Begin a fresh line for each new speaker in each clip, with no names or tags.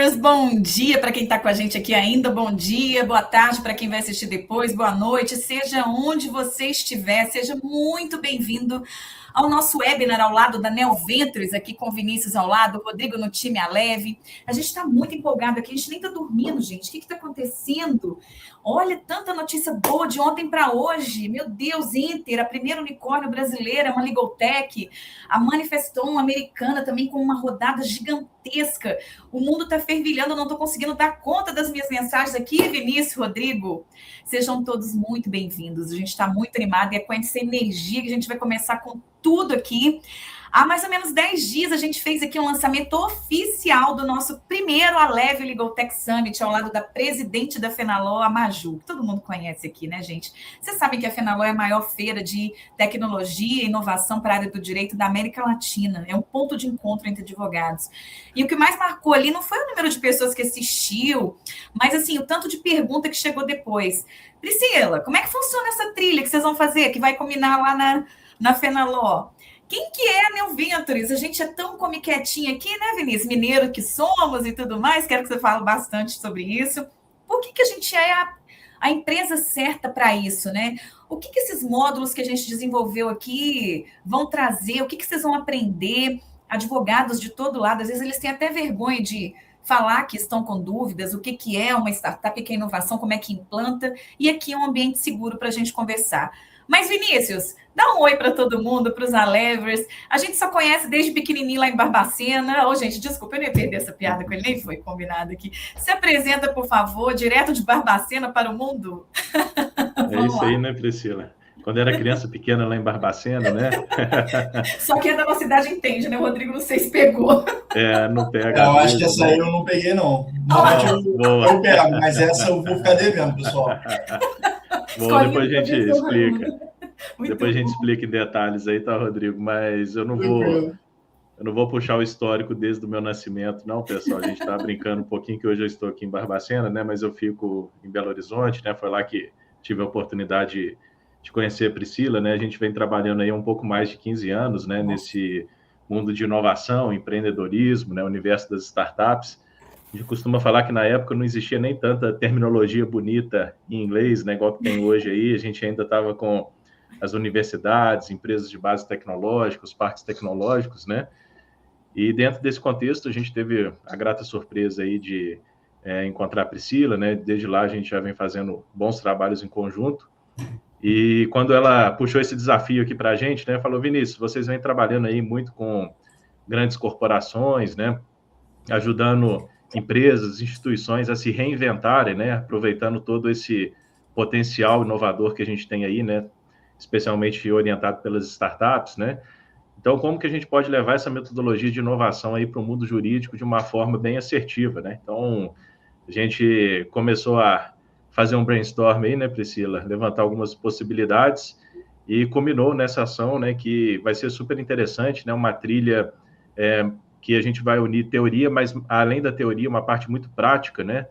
Lovers, bom dia para quem está com a gente aqui ainda, bom dia, boa tarde para quem vai assistir depois, boa noite, seja onde você estiver, seja muito bem-vindo ao nosso webinar ao lado da Neo Ventures, aqui com o Vinícius ao lado, o Rodrigo no time Aleve. A gente está muito empolgado aqui, a gente nem está dormindo, gente. O que está acontecendo? Olha, tanta notícia boa de ontem para hoje. Meu Deus, Inter, a primeira unicórnio brasileira, uma Legal Tech, a Manifeston americana também com uma rodada gigantesca. O mundo está fervilhando, eu não estou conseguindo dar conta das minhas mensagens aqui, Vinícius, Rodrigo. Sejam todos muito bem-vindos. A gente está muito animado e é com essa energia que a gente vai começar com tudo aqui. Há mais ou menos 10 dias a gente fez aqui um lançamento oficial do nosso primeiro Aleve Legal Tech Summit, ao lado da presidente da Fenaló, a Maju, que todo mundo conhece aqui, né, gente? Vocês sabem que a Fenaló é a maior feira de tecnologia e inovação para a área do direito da América Latina. É um ponto de encontro entre advogados. E o que mais marcou ali não foi o número de pessoas que assistiu, mas, assim, o tanto de pergunta que chegou depois. Priscila, como é que funciona essa trilha que vocês vão fazer, que vai combinar lá na Fenaló? Quem que é a Neo Ventures? A gente é tão comiquetinha aqui, né, Vinícius? Mineiro que somos e tudo mais. Quero que você fale bastante sobre isso. Por que a gente é a empresa certa para isso, né? O que esses módulos que a gente desenvolveu aqui vão trazer? O que vocês vão aprender? Advogados de todo lado, às vezes eles têm até vergonha de falar que estão com dúvidas, o que é uma startup, o que é inovação, como é que implanta. E aqui é um ambiente seguro para a gente conversar. Mas, Vinícius, dá um oi para todo mundo, para os Alevers. A gente só conhece desde pequenininho lá em Barbacena. Ô, gente, desculpa, eu não ia perder essa piada com ele, nem foi combinado aqui. Se apresenta, por favor, direto de Barbacena para o mundo.
É isso aí, né, Priscila? Quando era criança pequena lá em Barbacena, né?
Só quem é da nossa idade entende, né? O Rodrigo não sei se pegou.
Não pega.
Eu acho que essa aí eu não peguei, não. Eu pego, mas essa eu vou ficar devendo, pessoal.
Bom, depois a gente explica. Depois a gente explica em detalhes aí, tá, Rodrigo? Mas eu não vou puxar o histórico desde o meu nascimento, não, pessoal. A gente está brincando um pouquinho que hoje eu estou aqui em Barbacena, né? Mas eu fico em Belo Horizonte, né? Foi lá que tive a oportunidade de conhecer a Priscila, né? A gente vem trabalhando aí há um pouco mais de 15 anos, né? Nesse mundo de inovação, empreendedorismo, né? Universo das startups. A gente costuma falar que na época não existia nem tanta terminologia bonita em inglês, né, igual que tem hoje aí. A gente ainda estava com as universidades, empresas de base tecnológica, os parques tecnológicos, né? E dentro desse contexto a gente teve a grata surpresa aí de encontrar a Priscila, né? Desde lá a gente já vem fazendo bons trabalhos em conjunto. E quando ela puxou esse desafio aqui para a gente, né, falou: Vinícius, vocês vêm trabalhando aí muito com grandes corporações, né? Ajudando empresas, instituições a se reinventarem, né? Aproveitando todo esse potencial inovador que a gente tem aí, né? Especialmente orientado pelas startups, né? Então, como que a gente pode levar essa metodologia de inovação aí para o mundo jurídico de uma forma bem assertiva, né? Então, a gente começou a fazer um brainstorm aí, né, Priscila? Levantar algumas possibilidades e culminou nessa ação, né? Que vai ser super interessante, né? Uma trilha que a gente vai unir teoria, mas além da teoria, uma parte muito prática, né?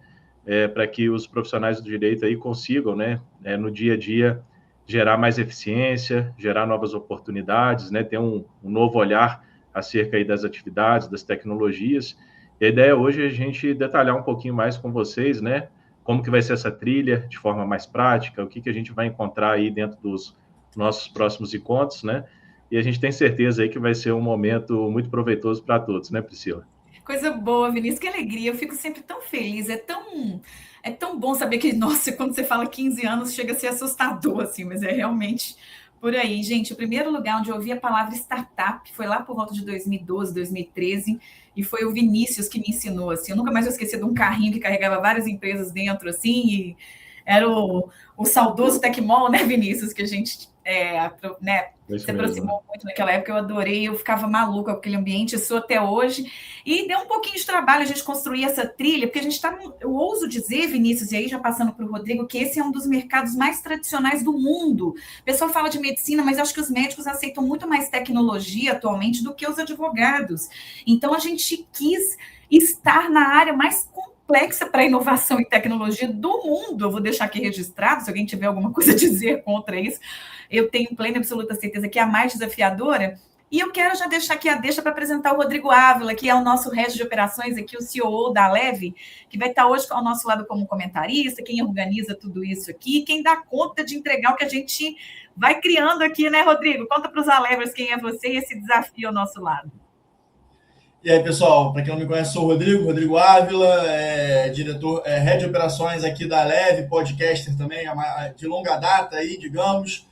Para que os profissionais do direito aí consigam, né? No dia a dia, gerar mais eficiência, gerar novas oportunidades, né? Ter um novo olhar acerca aí das atividades, das tecnologias. E a ideia hoje é a gente detalhar um pouquinho mais com vocês, né? Como que vai ser essa trilha de forma mais prática, o que a gente vai encontrar aí dentro dos nossos próximos encontros, né? E a gente tem certeza aí que vai ser um momento muito proveitoso para todos, né, Priscila?
Coisa boa, Vinícius, que alegria. Eu fico sempre tão feliz. É tão bom saber que, nossa, quando você fala 15 anos, chega a ser assustador, assim, mas é realmente por aí. Gente, o primeiro lugar onde eu ouvi a palavra startup foi lá por volta de 2012, 2013, e foi o Vinícius que me ensinou, assim. Eu nunca mais vou esquecer de um carrinho que carregava várias empresas dentro, assim, e era o saudoso Tecmol, né, Vinícius, que a gente se aproximou muito naquela época. Eu adorei, eu ficava maluca com aquele ambiente, eu sou até hoje, e deu um pouquinho de trabalho a gente construir essa trilha, porque a gente está, eu ouso dizer, Vinícius, e aí já passando para o Rodrigo, que esse é um dos mercados mais tradicionais do mundo. O pessoal fala de medicina, mas eu acho que os médicos aceitam muito mais tecnologia atualmente do que os advogados. Então a gente quis estar na área mais complexa para inovação e tecnologia do mundo. Eu vou deixar aqui registrado, se alguém tiver alguma coisa a dizer contra isso. Eu tenho plena e absoluta certeza que é a mais desafiadora. E eu quero já deixar aqui a deixa para apresentar o Rodrigo Ávila, que é o nosso Regis de Operações aqui, o CEO da Aleve, que vai estar hoje ao nosso lado como comentarista, quem organiza tudo isso aqui, quem dá conta de entregar o que a gente vai criando aqui, né, Rodrigo? Conta para os Alevers quem é você e esse desafio ao nosso lado.
E aí, pessoal, para quem não me conhece, sou o Rodrigo Ávila, diretor, Head de Operações aqui da Aleve, podcaster também, de longa data aí, digamos.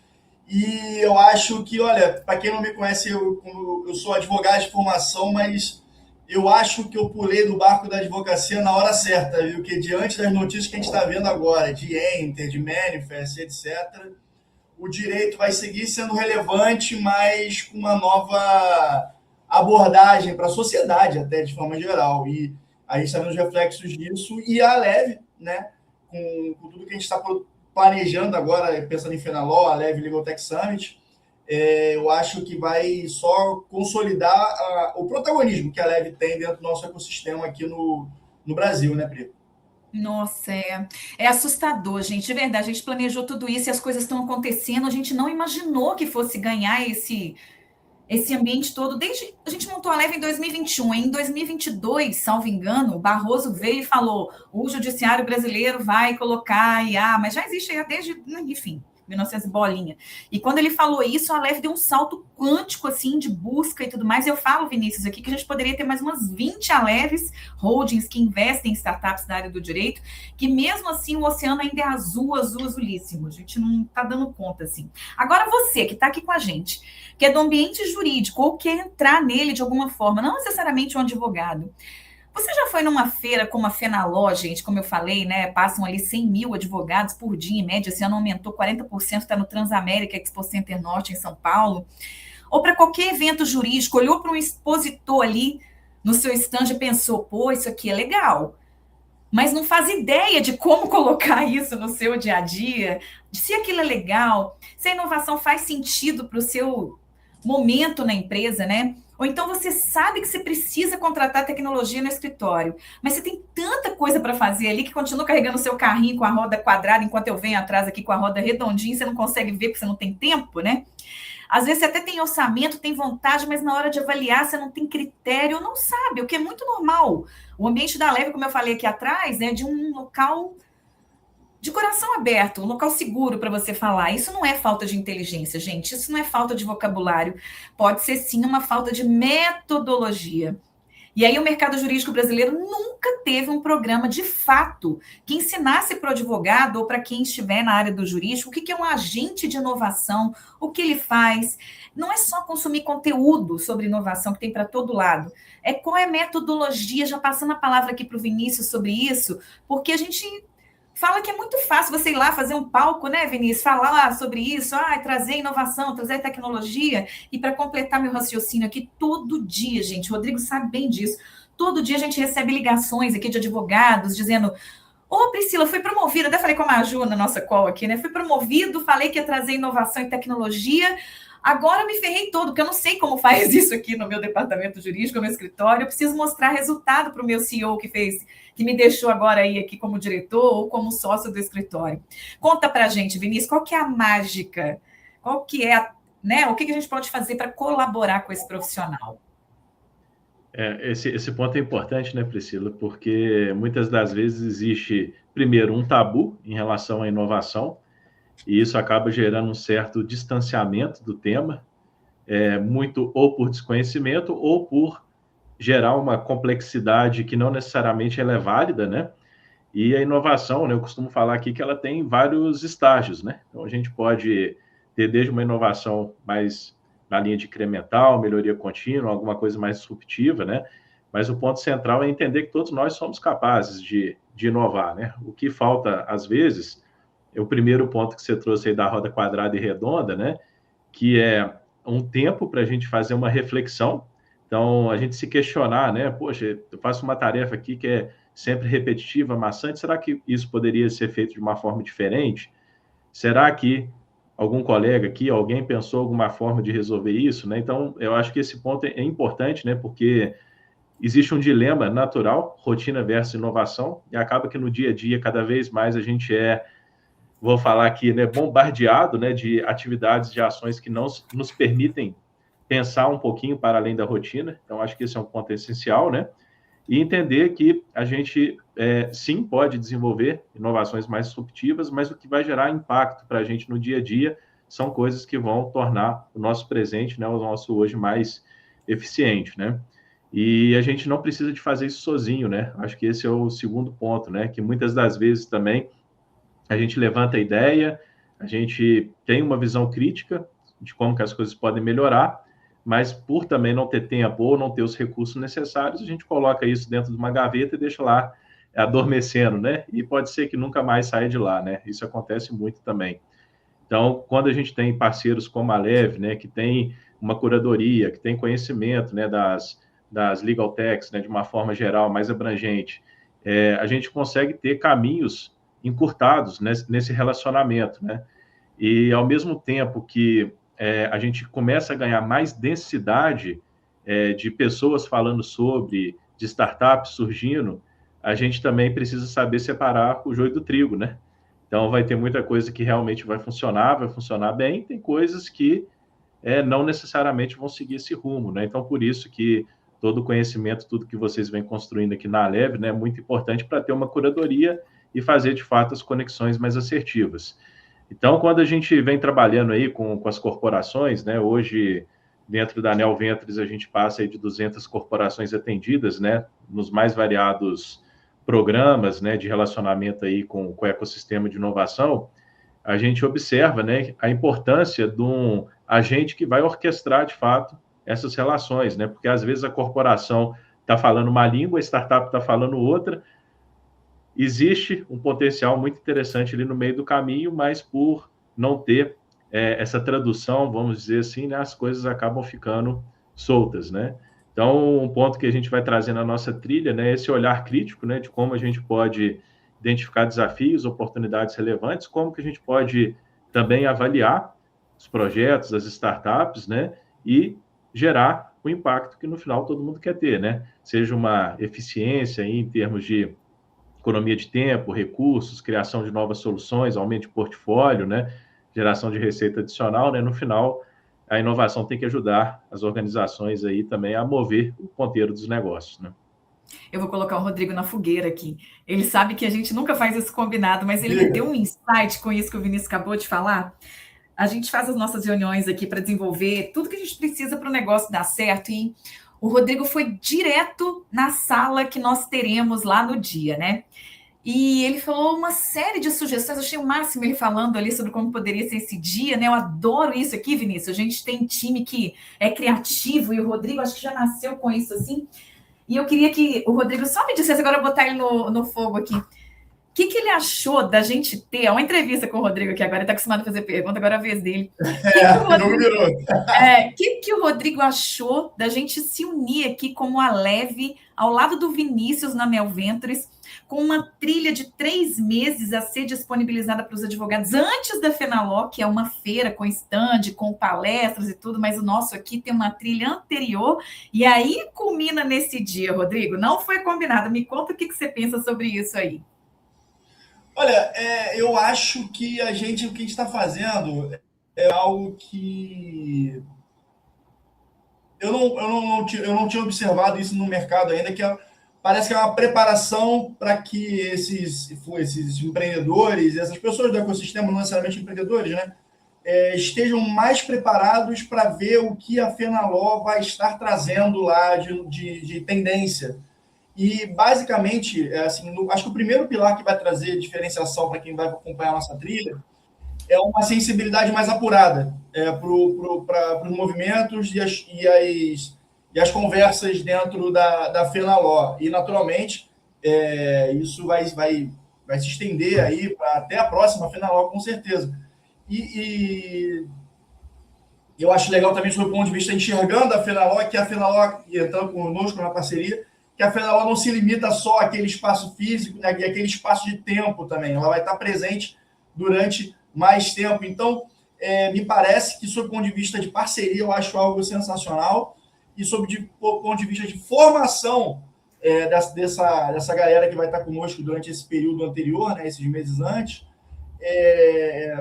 E eu acho que, olha, para quem não me conhece, eu sou advogado de formação, mas eu acho que eu pulei do barco da advocacia na hora certa, viu? Que diante das notícias que a gente está vendo agora, de Enter, de Manifest, etc., o direito vai seguir sendo relevante, mas com uma nova abordagem para a sociedade, até de forma geral. E a gente está vendo os reflexos disso. E a Aleve, né, com tudo que a gente está planejando agora, pensando em Fenaló, a Aleve Legal Tech Summit, eu acho que vai só consolidar o protagonismo que a Aleve tem dentro do nosso ecossistema aqui no Brasil, né, Pri?
Nossa, é assustador, gente, de verdade. A gente planejou tudo isso e as coisas estão acontecendo. A gente não imaginou que fosse ganhar esse ambiente todo. Desde a gente montou a Aleve em 2021, em 2022, salvo engano, o Barroso veio e falou: o judiciário brasileiro vai colocar IA, mas já existe IA desde, enfim, 1900 bolinha. E quando ele falou isso, a Aleve deu um salto quântico, assim, de busca e tudo mais. Eu falo, Vinícius, aqui que a gente poderia ter mais umas 20 Aleves, holdings que investem em startups da área do direito, que mesmo assim o oceano ainda é azulíssimo. A gente não está dando conta, assim. Agora você, que está aqui com a gente, que é do ambiente jurídico ou quer entrar nele de alguma forma, não necessariamente um advogado, você já foi numa feira como a Fenaló, gente, como eu falei, né? Passam ali 100 mil advogados por dia, em média. Esse ano aumentou 40%, está no Transamérica Expo Center Norte, em São Paulo. Ou para qualquer evento jurídico, olhou para um expositor ali no seu stand e pensou: pô, isso aqui é legal. Mas não faz ideia de como colocar isso no seu dia a dia, se aquilo é legal, se a inovação faz sentido para o seu momento na empresa, né? Ou então você sabe que você precisa contratar tecnologia no escritório, mas você tem tanta coisa para fazer ali que continua carregando o seu carrinho com a roda quadrada, enquanto eu venho atrás aqui com a roda redondinha, você não consegue ver porque você não tem tempo, né? Às vezes você até tem orçamento, tem vontade, mas na hora de avaliar você não tem critério, não sabe, o que é muito normal. O ambiente da Aleve, como eu falei aqui atrás, é de um local de coração aberto, um local seguro para você falar. Isso não é falta de inteligência, gente. Isso não é falta de vocabulário. Pode ser, sim, uma falta de metodologia. E aí o mercado jurídico brasileiro nunca teve um programa de fato que ensinasse para o advogado ou para quem estiver na área do jurídico o que é um agente de inovação, o que ele faz. Não é só consumir conteúdo sobre inovação que tem para todo lado. É qual é a metodologia, já passando a palavra aqui para o Vinícius sobre isso, porque a gente fala que é muito fácil você ir lá fazer um palco, né, Vinícius? Falar sobre isso, trazer inovação, trazer tecnologia. E para completar meu raciocínio aqui, todo dia, gente, o Rodrigo sabe bem disso, todo dia a gente recebe ligações aqui de advogados dizendo: ô, Priscila, fui promovida, até falei com a Maju na nossa call aqui, né? Fui promovido, falei que ia trazer inovação e tecnologia, agora me ferrei todo, porque eu não sei como faz isso aqui no meu departamento jurídico, no meu escritório. Eu preciso mostrar resultado para o meu CEO que me deixou agora aí aqui como diretor ou como sócio do escritório. Conta para a gente, Vinícius, qual que é a mágica? Qual que é, né? O que a gente pode fazer para colaborar com esse profissional?
Esse ponto é importante, né, Priscila? Porque muitas das vezes existe, primeiro, um tabu em relação à inovação, e isso acaba gerando um certo distanciamento do tema, muito ou por desconhecimento ou por gerar uma complexidade que não necessariamente ela é válida, né? E a inovação, né, eu costumo falar aqui que ela tem vários estágios, né? Então, a gente pode ter desde uma inovação mais na linha de incremental, melhoria contínua, alguma coisa mais disruptiva, né? Mas o ponto central é entender que todos nós somos capazes de inovar, né? O que falta, às vezes, é o primeiro ponto que você trouxe aí da roda quadrada e redonda, né? Que é um tempo para a gente fazer uma reflexão. Então, a gente se questionar, né? Poxa, eu faço uma tarefa aqui que é sempre repetitiva, maçante, será que isso poderia ser feito de uma forma diferente? Será que algum colega aqui, alguém pensou alguma forma de resolver isso, né? Então, eu acho que esse ponto é importante, né? Porque existe um dilema natural, rotina versus inovação, e acaba que no dia a dia, cada vez mais a gente vou falar aqui, né, bombardeado, né, de atividades, de ações que não nos permitem pensar um pouquinho para além da rotina. Então, acho que esse é um ponto essencial, né? E entender que a gente, sim, pode desenvolver inovações mais disruptivas, mas o que vai gerar impacto para a gente no dia a dia são coisas que vão tornar o nosso presente, né, o nosso hoje mais eficiente, né? E a gente não precisa de fazer isso sozinho, né? Acho que esse é o segundo ponto, né? Que muitas das vezes também a gente levanta a ideia, a gente tem uma visão crítica de como que as coisas podem melhorar, mas por também não ter tempo ou não ter os recursos necessários, a gente coloca isso dentro de uma gaveta e deixa lá adormecendo, né? E pode ser que nunca mais saia de lá, né? Isso acontece muito também. Então, quando a gente tem parceiros como a Leve, né, que tem uma curadoria, que tem conhecimento, né, das legal techs, né, de uma forma geral, mais abrangente, a gente consegue ter caminhos encurtados nesse relacionamento, né? E ao mesmo tempo que a gente começa a ganhar mais densidade de pessoas falando sobre, de startups surgindo, a gente também precisa saber separar o joio do trigo, né? Então, vai ter muita coisa que realmente vai funcionar bem, tem coisas que não necessariamente vão seguir esse rumo, né? Então, por isso que todo o conhecimento, tudo que vocês vêm construindo aqui na Leve, né, é muito importante para ter uma curadoria e fazer, de fato, as conexões mais assertivas. Então, quando a gente vem trabalhando aí com as corporações, né, hoje, dentro da Neo Ventures, a gente passa aí de 200 corporações atendidas, né, nos mais variados programas, né, de relacionamento aí com o ecossistema de inovação, a gente observa, né, a importância de um agente que vai orquestrar, de fato, essas relações, né, porque às vezes a corporação está falando uma língua, a startup está falando outra, existe um potencial muito interessante ali no meio do caminho, mas por não ter essa tradução, vamos dizer assim, né, as coisas acabam ficando soltas, né? Então, um ponto que a gente vai trazer na nossa trilha, né, é esse olhar crítico, né, de como a gente pode identificar desafios, oportunidades relevantes, como que a gente pode também avaliar os projetos, as startups, né, e gerar o impacto que no final todo mundo quer ter, né? Seja uma eficiência em termos de economia de tempo, recursos, criação de novas soluções, aumento de portfólio, né? Geração de receita adicional, né? No final, a inovação tem que ajudar as organizações aí também a mover o ponteiro dos negócios, né?
Eu vou colocar o Rodrigo na fogueira aqui. Ele sabe que a gente nunca faz isso combinado, mas ele me deu um insight com isso que o Vinícius acabou de falar. A gente faz as nossas reuniões aqui para desenvolver tudo que a gente precisa para o negócio dar certo. E o Rodrigo foi direto na sala que nós teremos lá no dia, né? E ele falou uma série de sugestões, eu achei o máximo ele falando ali sobre como poderia ser esse dia, né? Eu adoro isso aqui, Vinícius. A gente tem time que é criativo e o Rodrigo acho que já nasceu com isso assim. E eu queria que o Rodrigo só me dissesse, agora eu vou botar ele no fogo aqui. O que ele achou da gente ter uma entrevista com o Rodrigo aqui agora? Ele está acostumado a fazer pergunta, agora é a vez dele. O que o Rodrigo achou da gente se unir aqui como a Leve, ao lado do Vinícius na Neo Ventures, com uma trilha de 3 meses a ser disponibilizada para os advogados antes da Fenaló, que é uma feira com stand, com palestras e tudo, mas o nosso aqui tem uma trilha anterior, e aí culmina nesse dia, Rodrigo. Não foi combinado. Me conta o que você pensa sobre isso aí.
Olha, eu acho que o que a gente está fazendo é algo que eu não tinha observado isso no mercado ainda, que parece que é uma preparação para que esses empreendedores, essas pessoas do ecossistema, não necessariamente empreendedores, né, estejam mais preparados para ver o que a Fenaló vai estar trazendo lá de tendência. E, basicamente, assim, acho que o primeiro pilar que vai trazer diferenciação para quem vai acompanhar a nossa trilha é uma sensibilidade mais apurada para os movimentos e as conversas dentro da Fenaló. E, naturalmente, isso vai se estender aí até a próxima Fenaló, com certeza. E eu acho legal também, sob o ponto de vista, enxergando a Fenaló, que a Fenaló, entrando conosco na parceria, que a Fenaló não se limita só àquele espaço físico, né, e àquele espaço de tempo também. Ela vai estar presente durante mais tempo. Então, me parece que, sob o ponto de vista de parceria, eu acho algo sensacional. E sob o ponto de vista de formação dessa galera que vai estar conosco durante esse período anterior, né, esses meses antes,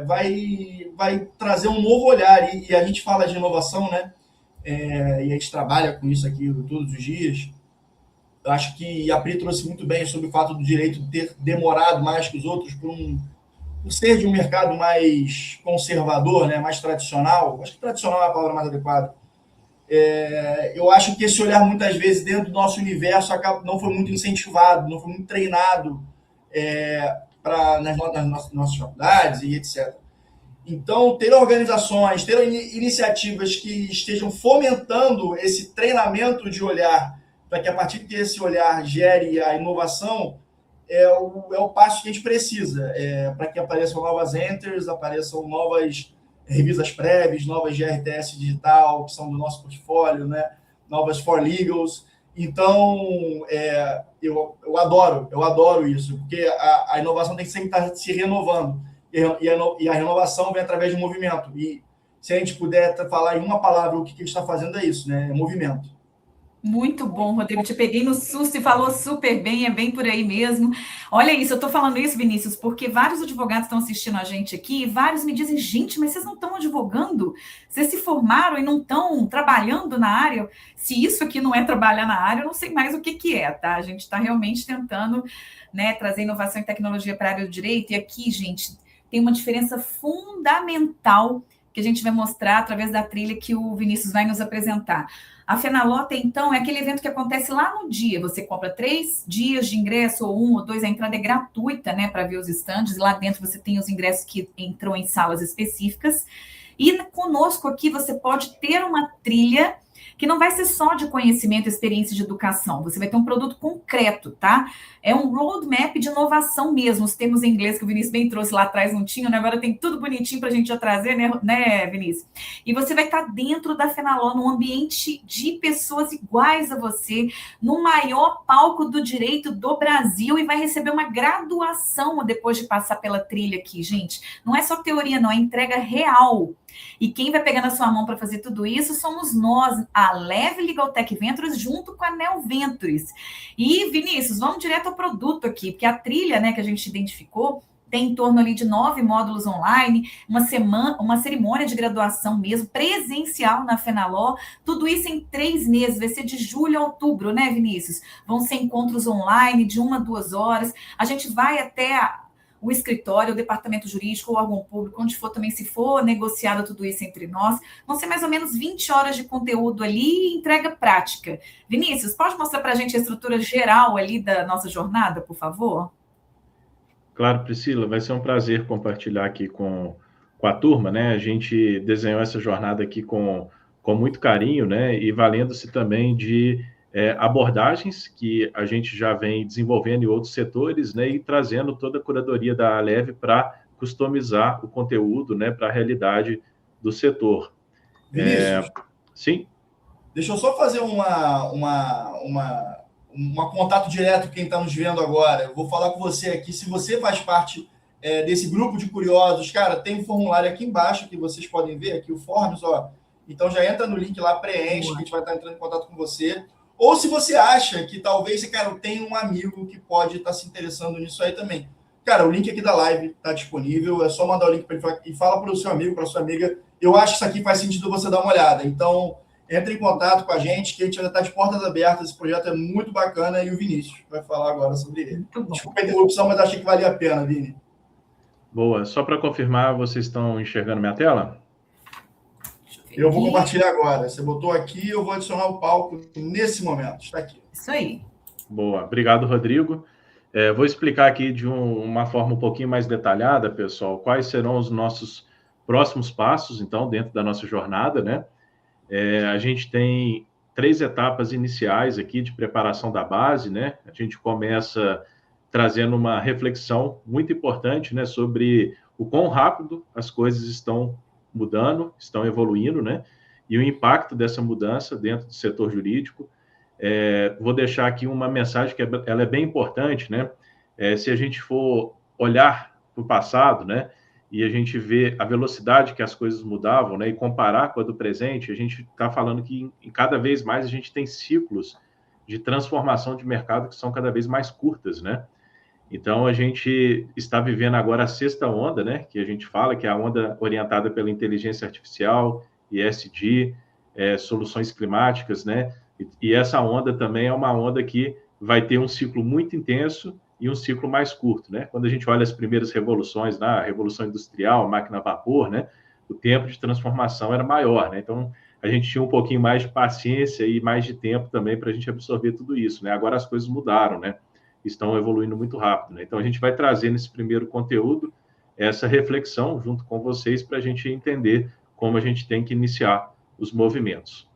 vai trazer um novo olhar. E a gente fala de inovação, né? e a gente trabalha com isso aqui todos os dias. Eu acho que a Pri trouxe muito bem sobre o fato do direito ter demorado mais que os outros por ser de um mercado mais conservador, né, mais tradicional. Acho que tradicional é a palavra mais adequada. Eu acho que esse olhar, muitas vezes, dentro do nosso universo, não foi muito incentivado, não foi muito treinado nas nossas faculdades e etc. Então, ter organizações, ter iniciativas que estejam fomentando esse treinamento de olhar, para que a partir desse olhar gere a inovação, é o passo que a gente precisa, para que apareçam novas enters, apareçam novas revisas prévias, novas GRTS digital, que são do nosso portfólio, né? Novas for legals. Então, eu adoro isso, porque a inovação tem que sempre estar se renovando. E a renovação vem através de movimento. E se a gente puder falar em uma palavra o que a gente está fazendo é isso, né? É movimento.
Muito bom, Rodrigo. Te peguei no susto e falou super bem, é bem por aí mesmo. Olha isso, eu estou falando isso, Vinícius, porque vários advogados estão assistindo a gente aqui e vários me dizem, gente, mas vocês não estão advogando? Vocês se formaram e não estão trabalhando na área? Se isso aqui não é trabalhar na área, eu não sei mais o que é, tá? A gente está realmente tentando, né, trazer inovação e tecnologia para a área do direito. E aqui, gente, tem uma diferença fundamental que a gente vai mostrar através da trilha que o Vinícius vai nos apresentar. A Fenalota, então, é aquele evento que acontece lá no dia. Você compra 3 dias de ingresso, ou 1 ou 2, a entrada é gratuita, né, para ver os estandes. Lá dentro você tem os ingressos que entram em salas específicas. E conosco aqui você pode ter uma trilha que não vai ser só de conhecimento, experiência de educação. Você vai ter um produto concreto, tá? É um roadmap de inovação mesmo. Os termos em inglês que o Vinícius bem trouxe lá atrás não tinham, né? Agora tem tudo bonitinho para a gente já trazer, né, Vinícius? E você vai estar dentro da Fenaló, num ambiente de pessoas iguais a você, no maior palco do direito do Brasil, e vai receber uma graduação depois de passar pela trilha aqui, gente. Não é só teoria, não, é entrega real. E quem vai pegar na sua mão para fazer tudo isso somos nós, a Leve Legal Tech Ventures, junto com a Neo Ventures. E, Vinícius, vamos direto ao produto aqui, porque a trilha, né, que a gente identificou tem em torno ali de 9 módulos online, uma cerimônia de graduação mesmo, presencial na Fenaló, tudo isso em 3 meses, vai ser de julho a outubro, né, Vinícius? Vão ser encontros online de 1 a 2 horas, a gente vai até o escritório, o departamento jurídico, o órgão público, onde for também, se for negociado tudo isso entre nós, vão ser mais ou menos 20 horas de conteúdo ali e entrega prática. Vinícius, pode mostrar para a gente a estrutura geral ali da nossa jornada, por favor?
Claro, Priscila, vai ser um prazer compartilhar aqui com a turma, né? A gente desenhou essa jornada aqui com muito carinho, né? E valendo-se também de abordagens que a gente já vem desenvolvendo em outros setores, né? E trazendo toda a curadoria da Leve para customizar o conteúdo, né? Para a realidade do setor.
Vinícius,
sim?
Deixa eu só fazer um contato direto com quem está nos vendo agora. Eu vou falar com você aqui. Se você faz parte desse grupo de curiosos, cara, tem um formulário aqui embaixo que vocês podem ver, aqui o Forms, ó. Então já entra no link lá, preenche, que a gente vai estar entrando em contato com você. Ou se você acha que talvez, cara, eu tenho um amigo que pode estar se interessando nisso aí também. Cara, o link aqui da live está disponível, é só mandar o link para ele e fala para o seu amigo, para a sua amiga. Eu acho que isso aqui faz sentido você dar uma olhada. Então, entre em contato com a gente, que a gente ainda está de portas abertas. Esse projeto é muito bacana e o Vinícius vai falar agora sobre ele. Desculpa a interrupção, mas achei que valia a pena, Vini.
Boa. Só para confirmar, vocês estão enxergando minha tela?
Eu vou compartilhar agora. Você botou aqui, eu vou adicionar o palco nesse momento. Está aqui.
Isso aí.
Boa. Obrigado, Rodrigo. Vou explicar aqui de uma forma um pouquinho mais detalhada, pessoal, quais serão os nossos próximos passos, então, dentro da nossa jornada, né? A gente tem 3 etapas iniciais aqui de preparação da base, né? A gente começa trazendo uma reflexão muito importante, né, sobre o quão rápido as coisas estão mudando, estão evoluindo, né? E o impacto dessa mudança dentro do setor jurídico. Vou deixar aqui uma mensagem que ela é bem importante, né? Se a gente for olhar para o passado, né? E a gente vê a velocidade que as coisas mudavam, né? E comparar com a do presente, a gente está falando que em cada vez mais a gente tem ciclos de transformação de mercado que são cada vez mais curtas, né? Então, a gente está vivendo agora a 6ª onda, né? Que a gente fala que é a onda orientada pela inteligência artificial, ESG, soluções climáticas, né? E essa onda também é uma onda que vai ter um ciclo muito intenso e um ciclo mais curto, né? Quando a gente olha as primeiras revoluções, a Revolução Industrial, a máquina a vapor, né? O tempo de transformação era maior, né? Então, a gente tinha um pouquinho mais de paciência e mais de tempo também para a gente absorver tudo isso, né? Agora as coisas mudaram, né? Estão evoluindo muito rápido, né? Então, a gente vai trazer nesse primeiro conteúdo essa reflexão junto com vocês para a gente entender como a gente tem que iniciar os movimentos.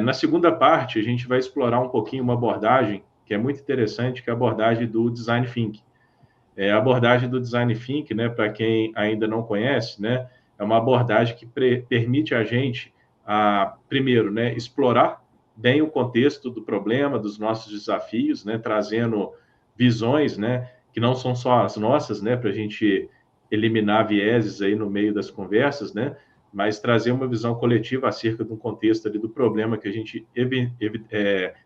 Na segunda parte, a gente vai explorar um pouquinho uma abordagem que é muito interessante, que é a abordagem do Design Thinking. A abordagem do Design Thinking, né, para quem ainda não conhece, né, é uma abordagem que permite a gente, primeiro, né, explorar bem o contexto do problema, dos nossos desafios, né, trazendo visões, né, que não são só as nossas, né, para a gente eliminar vieses aí no meio das conversas, né, mas trazer uma visão coletiva acerca de um contexto ali do problema que a gente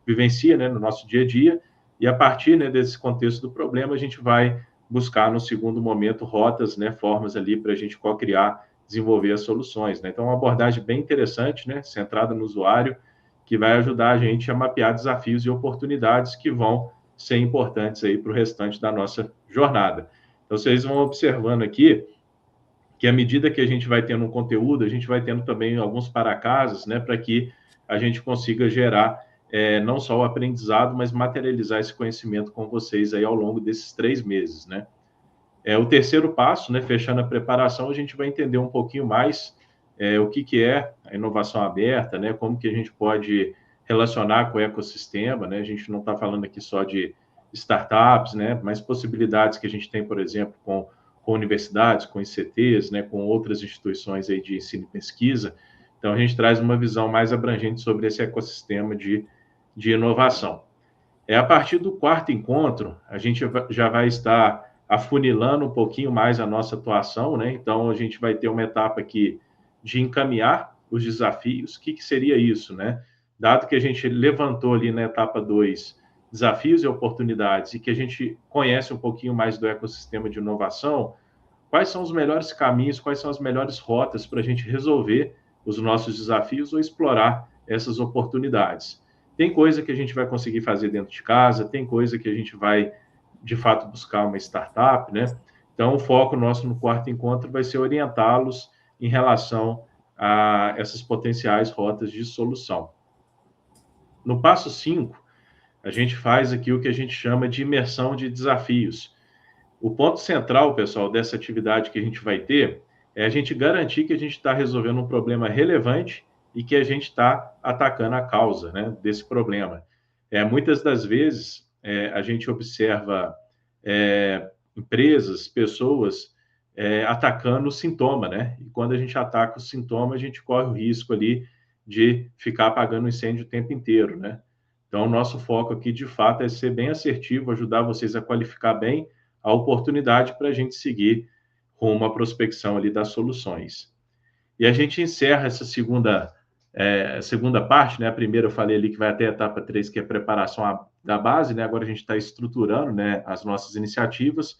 vivencia, né, no nosso dia a dia, e a partir, né, desse contexto do problema, a gente vai buscar, no segundo momento, rotas, né, formas ali para a gente co-criar, desenvolver as soluções, né? Então, uma abordagem bem interessante, né, centrada no usuário, que vai ajudar a gente a mapear desafios e oportunidades que vão ser importantes aí para o restante da nossa jornada. Então, vocês vão observando aqui que à medida que a gente vai tendo um conteúdo, a gente vai tendo também alguns para-casos, né, para que a gente consiga gerar não só o aprendizado, mas materializar esse conhecimento com vocês aí ao longo desses 3 meses, né? O terceiro passo, né, fechando a preparação, a gente vai entender um pouquinho mais o que é a inovação aberta, né, como que a gente pode relacionar com o ecossistema, né? A gente não está falando aqui só de startups, né, mas possibilidades que a gente tem, por exemplo, com universidades, com ICTs, né, com outras instituições aí de ensino e pesquisa. Então, a gente traz uma visão mais abrangente sobre esse ecossistema de inovação. A partir do quarto encontro, a gente já vai estar afunilando um pouquinho mais a nossa atuação, né? Então, a gente vai ter uma etapa aqui de encaminhar os desafios. O que seria isso, né? Dado que a gente levantou ali na etapa 2 desafios e oportunidades e que a gente conhece um pouquinho mais do ecossistema de inovação, quais são os melhores caminhos, quais são as melhores rotas para a gente resolver os nossos desafios ou explorar essas oportunidades. Tem coisa que a gente vai conseguir fazer dentro de casa, tem coisa que a gente vai, de fato, buscar uma startup, né? Então, o foco nosso no quarto encontro vai ser orientá-los em relação a essas potenciais rotas de solução. No passo 5, a gente faz aqui o que a gente chama de imersão de desafios. O ponto central, pessoal, dessa atividade que a gente vai ter é a gente garantir que a gente está resolvendo um problema relevante e que a gente está atacando a causa, né, desse problema. Muitas das vezes, a gente observa empresas, pessoas atacando o sintoma, né? E quando a gente ataca o sintoma, a gente corre o risco ali de ficar apagando o incêndio o tempo inteiro, né? Então, o nosso foco aqui, de fato, é ser bem assertivo, ajudar vocês a qualificar bem a oportunidade para a gente seguir rumo à prospecção ali das soluções. E a gente encerra essa segunda parte, né? A primeira eu falei ali que vai até a etapa 3, que é a preparação da base, né? Agora a gente está estruturando, né, as nossas iniciativas,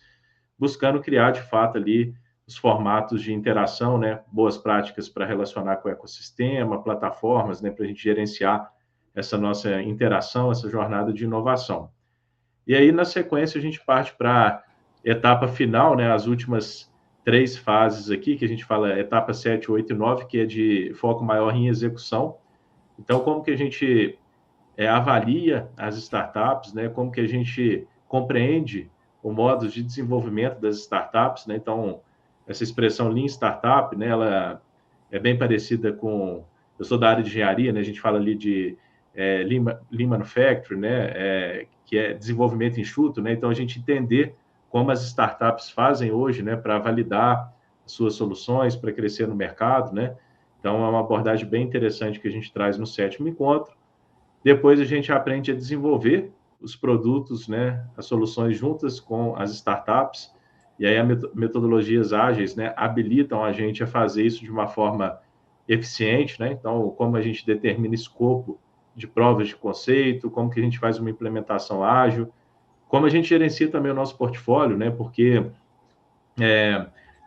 buscando criar, de fato, ali os formatos de interação, né? Boas práticas para relacionar com o ecossistema, plataformas, né? Para a gente gerenciar essa nossa interação, essa jornada de inovação. E aí, na sequência, a gente parte para a etapa final, né? As últimas 3 fases aqui, que a gente fala etapa 7, 8 e 9, que é de foco maior em execução. Então, como que a gente avalia as startups, né? Como que a gente compreende o modo de desenvolvimento das startups, né? Então, essa expressão Lean Startup, né? Ela é bem parecida com... Eu sou da área de engenharia, né? A gente fala ali de Lean Manufacturing, né? Que é desenvolvimento enxuto, né? Então, a gente entender como as startups fazem hoje, né, para validar suas soluções, para crescer no mercado, né? Então, é uma abordagem bem interessante que a gente traz no 7º encontro. Depois, a gente aprende a desenvolver os produtos, né, as soluções juntas com as startups, e aí as metodologias ágeis, né, habilitam a gente a fazer isso de uma forma eficiente, né? Então, como a gente determina escopo de provas de conceito, como que a gente faz uma implementação ágil, como a gente gerencia também o nosso portfólio, né? Porque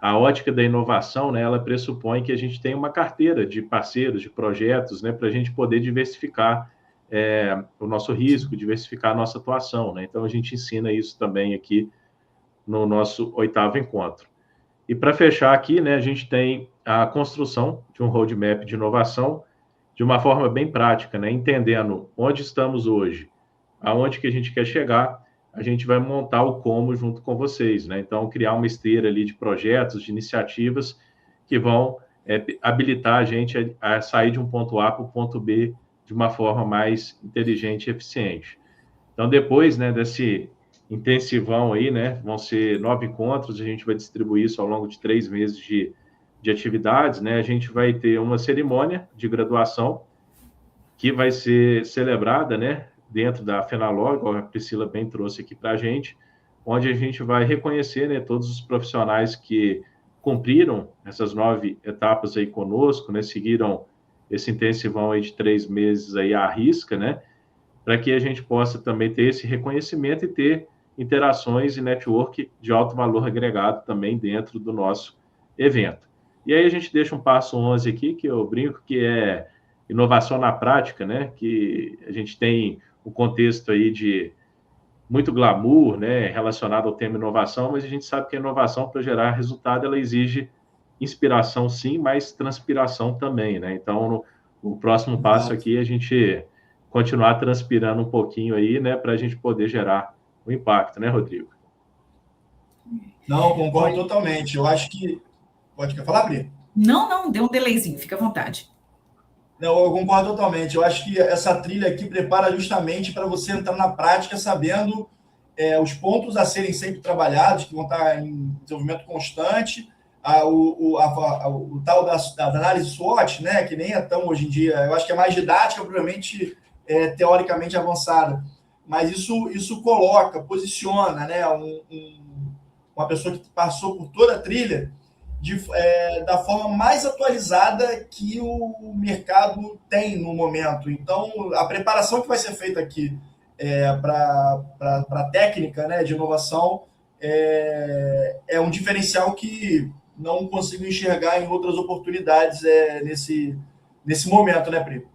a ótica da inovação, né, ela pressupõe que a gente tem uma carteira de parceiros, de projetos, né, para a gente poder diversificar o nosso risco, diversificar a nossa atuação, né? Então, a gente ensina isso também aqui no nosso 8º encontro. E para fechar aqui, né, a gente tem a construção de um roadmap de inovação de uma forma bem prática, né, entendendo onde estamos hoje, aonde que a gente quer chegar, a gente vai montar o como junto com vocês, né? Então, criar uma esteira ali de projetos, de iniciativas que vão habilitar a gente a sair de um ponto A para o ponto B de uma forma mais inteligente e eficiente. Então, depois, né, desse intensivão aí, né, vão ser 9 encontros, a gente vai distribuir isso ao longo de 3 meses de atividades, né? A gente vai ter uma cerimônia de graduação que vai ser celebrada, né, dentro da Fenalog, igual a Priscila bem trouxe aqui para a gente, onde a gente vai reconhecer, né, todos os profissionais que cumpriram essas 9 etapas aí conosco, né, seguiram esse intensivão aí de 3 meses aí à risca, né, para que a gente possa também ter esse reconhecimento e ter interações e network de alto valor agregado também dentro do nosso evento. E aí a gente deixa um passo 11 aqui, que eu brinco que é inovação na prática, né, que a gente tem o contexto aí de muito glamour, né, relacionado ao tema inovação, mas a gente sabe que a inovação, para gerar resultado, ela exige inspiração, sim, mas transpiração também, né? Então, o próximo passo aqui é a gente continuar transpirando um pouquinho aí, né, para a gente poder gerar o impacto, né, Rodrigo?
Não, concordo totalmente. Eu acho que... Quer falar, Pri?
Não, deu um delayzinho, fica à vontade.
Não, eu concordo totalmente. Eu acho que essa trilha aqui prepara justamente para você entrar na prática sabendo os pontos a serem sempre trabalhados, que vão estar em desenvolvimento constante, o tal da análise SWOT, né, que nem é tão hoje em dia, eu acho que é mais didática, provavelmente teoricamente avançada, mas isso coloca, posiciona, né, uma pessoa que passou por toda a trilha da forma mais atualizada que o mercado tem no momento. Então, a preparação que vai ser feita aqui para a técnica, né, de inovação é um diferencial que não consigo enxergar em outras oportunidades nesse momento, né, Pri?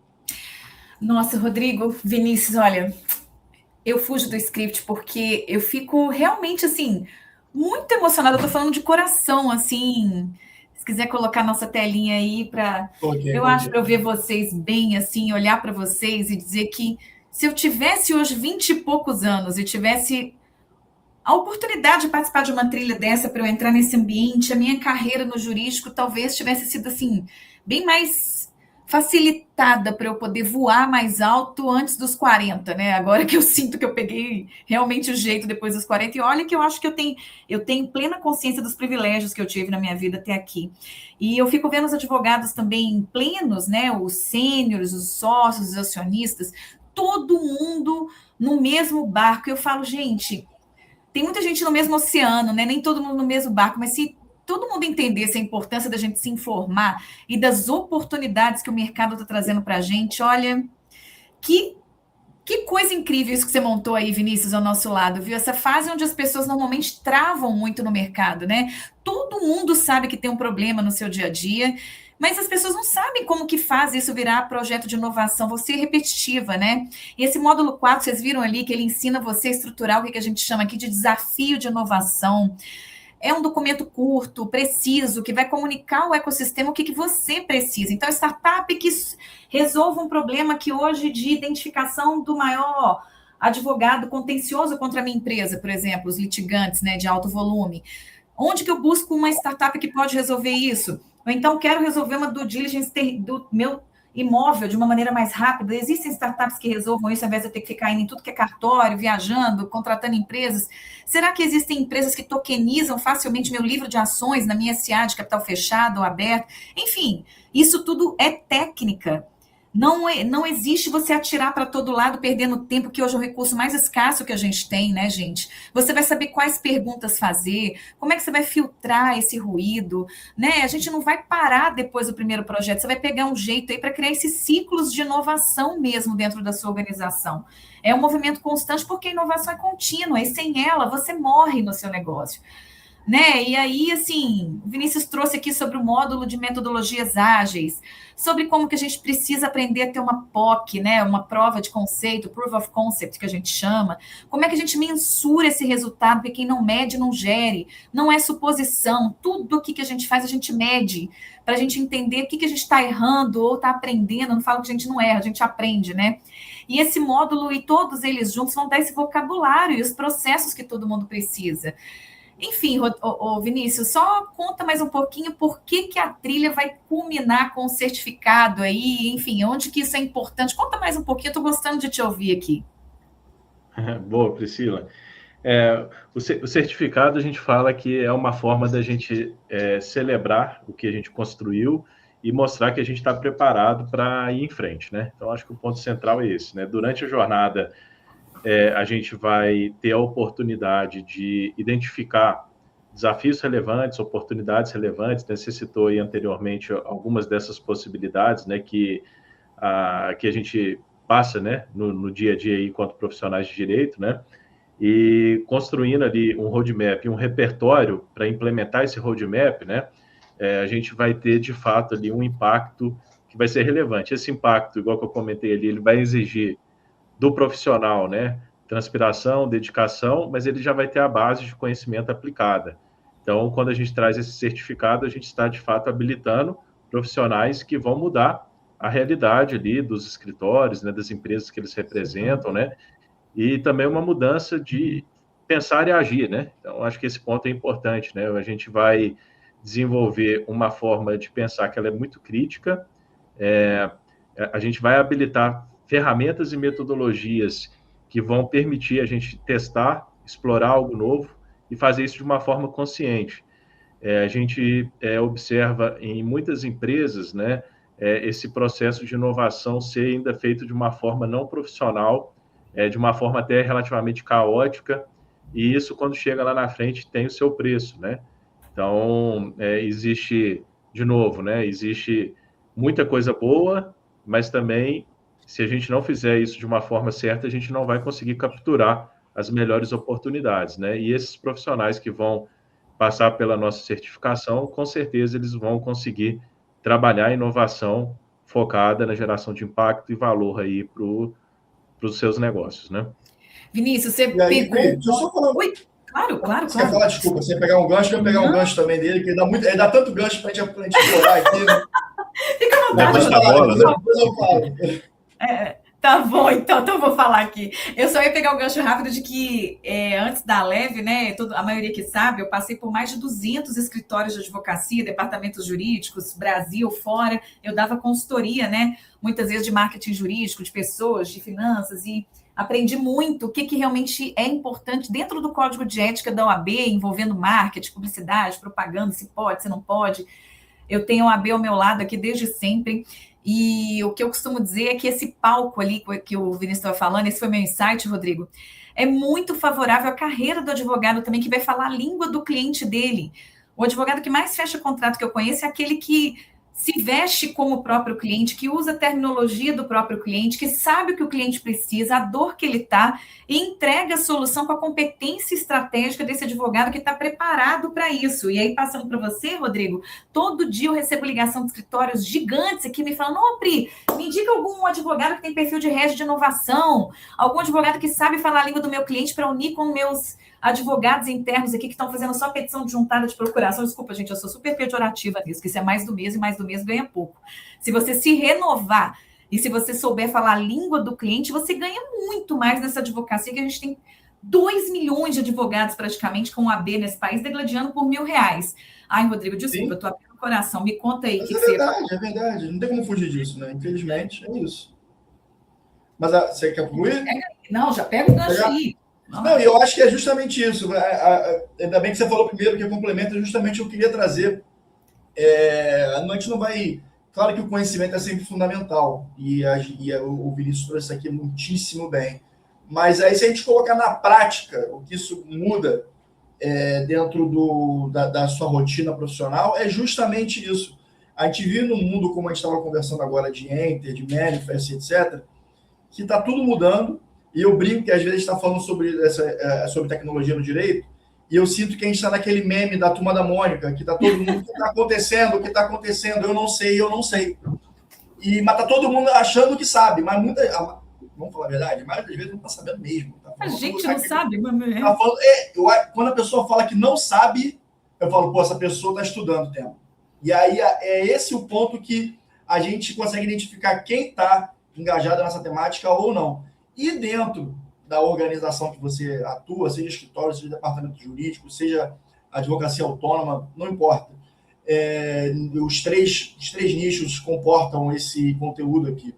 Nossa, Rodrigo, Vinícius, olha, eu fujo do script porque eu fico realmente, assim, muito emocionada. Eu tô falando de coração, assim. Se quiser colocar nossa telinha aí acho para eu ver vocês bem, assim, olhar para vocês e dizer que se eu tivesse hoje 20 e poucos anos e tivesse a oportunidade de participar de uma trilha dessa para eu entrar nesse ambiente, a minha carreira no jurídico talvez tivesse sido, assim, bem mais facilitada para eu poder voar mais alto antes dos 40, né? Agora que eu sinto que eu peguei realmente o jeito depois dos 40, e olha que eu acho que eu tenho plena consciência dos privilégios que eu tive na minha vida até aqui. E eu fico vendo os advogados também plenos, né? Os sêniores, os sócios, os acionistas, todo mundo no mesmo barco. Eu falo, gente, tem muita gente no mesmo oceano, né? Nem todo mundo no mesmo barco, mas se todo mundo entendesse a importância da gente se informar e das oportunidades que o mercado está trazendo para a gente, olha, que coisa incrível isso que você montou aí, Vinícius, ao nosso lado, viu? Essa fase onde as pessoas normalmente travam muito no mercado, né? Todo mundo sabe que tem um problema no seu dia a dia, mas as pessoas não sabem como que faz isso virar projeto de inovação, você é repetitiva, né? E esse módulo 4, vocês viram ali que ele ensina você a estruturar o que a gente chama aqui de desafio de inovação. É um documento curto, preciso, que vai comunicar ao ecossistema o que você precisa. Então, startup que resolva um problema que hoje de identificação do maior advogado contencioso contra a minha empresa, por exemplo, os litigantes, né, de alto volume. Onde que eu busco uma startup que pode resolver isso? Ou então quero resolver uma due diligence do meu imóvel de uma maneira mais rápida. Existem startups que resolvam isso ao invés de eu ter que ficar indo em tudo que é cartório, viajando, contratando empresas. Será que existem empresas que tokenizam facilmente meu livro de ações na minha SA de capital fechado ou aberto? Enfim, isso tudo é técnica. Não existe você atirar para todo lado perdendo tempo, que hoje é o recurso mais escasso que a gente tem, né, gente? Você vai saber quais perguntas fazer, como é que você vai filtrar esse ruído, né? A gente não vai parar depois do primeiro projeto, você vai pegar um jeito aí para criar esses ciclos de inovação mesmo dentro da sua organização. É um movimento constante porque a inovação é contínua e sem ela você morre no seu negócio. né? E aí, assim, o Vinícius trouxe aqui sobre o módulo de metodologias ágeis, sobre como que a gente precisa aprender a ter uma POC, né? Uma prova de conceito, Proof of Concept, que a gente chama. Como é que a gente mensura esse resultado, porque quem não mede, não gere. Não é suposição. Tudo o que a gente faz, a gente mede, para a gente entender o que a gente está errando ou está aprendendo. Eu não falo que a gente não erra, a gente aprende, né? E esse módulo e todos eles juntos vão dar esse vocabulário e os processos que todo mundo precisa. Enfim, Vinícius, só conta mais um pouquinho por que a trilha vai culminar com o certificado aí, enfim, onde que isso é importante. Conta mais um pouquinho, eu estou gostando de te ouvir aqui.
Boa, Priscila. O certificado, a gente fala que é uma forma da gente celebrar o que a gente construiu e mostrar que a gente está preparado para ir em frente, né? Então, acho que o ponto central é esse, né? Durante a jornada, a gente vai ter a oportunidade de identificar desafios relevantes, oportunidades relevantes, né? Você citou aí anteriormente algumas dessas possibilidades, né? Que a gente passa, né? No dia a dia aí, enquanto profissionais de direito, né? E construindo ali um roadmap, um repertório para implementar esse roadmap, né? A gente vai ter, de fato, ali um impacto que vai ser relevante. Esse impacto, igual que eu comentei ali, ele vai exigir do profissional, né? Transpiração, dedicação, mas ele já vai ter a base de conhecimento aplicada. Então, quando a gente traz esse certificado, a gente está, de fato, habilitando profissionais que vão mudar a realidade ali dos escritórios, né? Das empresas que eles representam, né? E também uma mudança de pensar e agir, né? Então, acho que esse ponto é importante, né? A gente vai desenvolver uma forma de pensar que ela é muito crítica, a gente vai habilitar ferramentas e metodologias que vão permitir a gente testar, explorar algo novo e fazer isso de uma forma consciente. A gente observa em muitas empresas, né, esse processo de inovação ser ainda feito de uma forma não profissional, de uma forma até relativamente caótica, e isso, quando chega lá na frente, tem o seu preço, né? Então, existe, de novo, né, existe muita coisa boa, mas também, se a gente não fizer isso de uma forma certa, a gente não vai conseguir capturar as melhores oportunidades, né? E esses profissionais que vão passar pela nossa certificação, com certeza eles vão conseguir trabalhar a inovação focada na geração de impacto e valor aí para os seus negócios, né?
Vinícius, você
aí,
pegou...
Deixa eu só falar...
Oi, claro.
Você quer falar? Desculpa, você pegar um gancho, eu pegar um gancho também dele, que ele dá tanto gancho para a gente explorar aqui, né?
Fica à vontade.
Levanta a bola, né?
Eu falo.
Tá bom, então eu vou falar aqui. Eu só ia pegar o gancho rápido de que antes da Leve, né, a maioria que sabe, eu passei por mais de 200 escritórios de advocacia, departamentos jurídicos, Brasil, fora. Eu dava consultoria, né, muitas vezes de marketing jurídico, de pessoas, de finanças, e aprendi muito o que realmente é importante dentro do código de ética da OAB, envolvendo marketing, publicidade, propaganda, se pode, se não pode. Eu tenho a OAB ao meu lado aqui desde sempre. E o que eu costumo dizer é que esse palco ali que o Vinícius estava falando, esse foi meu insight, Rodrigo, é muito favorável à carreira do advogado também, que vai falar a língua do cliente dele. O advogado que mais fecha contrato que eu conheço é aquele que se veste como o próprio cliente, que usa a terminologia do próprio cliente, que sabe o que o cliente precisa, a dor que ele está, e entrega a solução com a competência estratégica desse advogado que está preparado para isso. E aí, passando para você, Rodrigo, todo dia eu recebo ligação de escritórios gigantes aqui me falando: ô, Pri, me indica algum advogado que tem perfil de head de inovação, algum advogado que sabe falar a língua do meu cliente para unir com meus advogados internos aqui que estão fazendo só petição de juntada de procuração. Desculpa, gente, eu sou super pejorativa nisso, que isso é mais do mesmo, e mais do mesmo ganha pouco. Se você se renovar e se você souber falar a língua do cliente, você ganha muito mais nessa advocacia, que a gente tem 2 milhões de advogados praticamente com AB nesse país, degladiando por R$1.000. Ai, Rodrigo, desculpa, eu tô abrindo o coração. Me conta aí.
Mas é verdade. Não tem como fugir disso, né? Infelizmente, é isso. Mas você quer concluir?
Não, já pega o gancho aí.
Não, eu acho que é justamente isso. Ainda bem que você falou primeiro, que complementa justamente o que eu queria trazer. A gente não vai... Claro que o conhecimento é sempre fundamental, e o Vinícius trouxe isso aqui muitíssimo bem. Mas aí, se a gente colocar na prática o que isso muda dentro da sua rotina profissional, é justamente isso. A gente vive num mundo, como a gente estava conversando agora, de Enter, de Manifest, etc., que está tudo mudando. E eu brinco que às vezes está falando sobre tecnologia no direito, E eu sinto que a gente está naquele meme da Turma da Mônica, que está todo mundo, o que está acontecendo, eu não sei. Mas está todo mundo achando que sabe, mas vamos falar a verdade, a maioria das vezes não está sabendo mesmo.
A gente não sabe, mas...
Quando a pessoa fala que não sabe, eu falo, pô, essa pessoa está estudando o tema. E aí é esse o ponto que a gente consegue identificar quem está engajado nessa temática ou não. E dentro da organização que você atua, seja escritório, seja departamento jurídico, seja advocacia autônoma, não importa. Os três nichos comportam esse conteúdo aqui.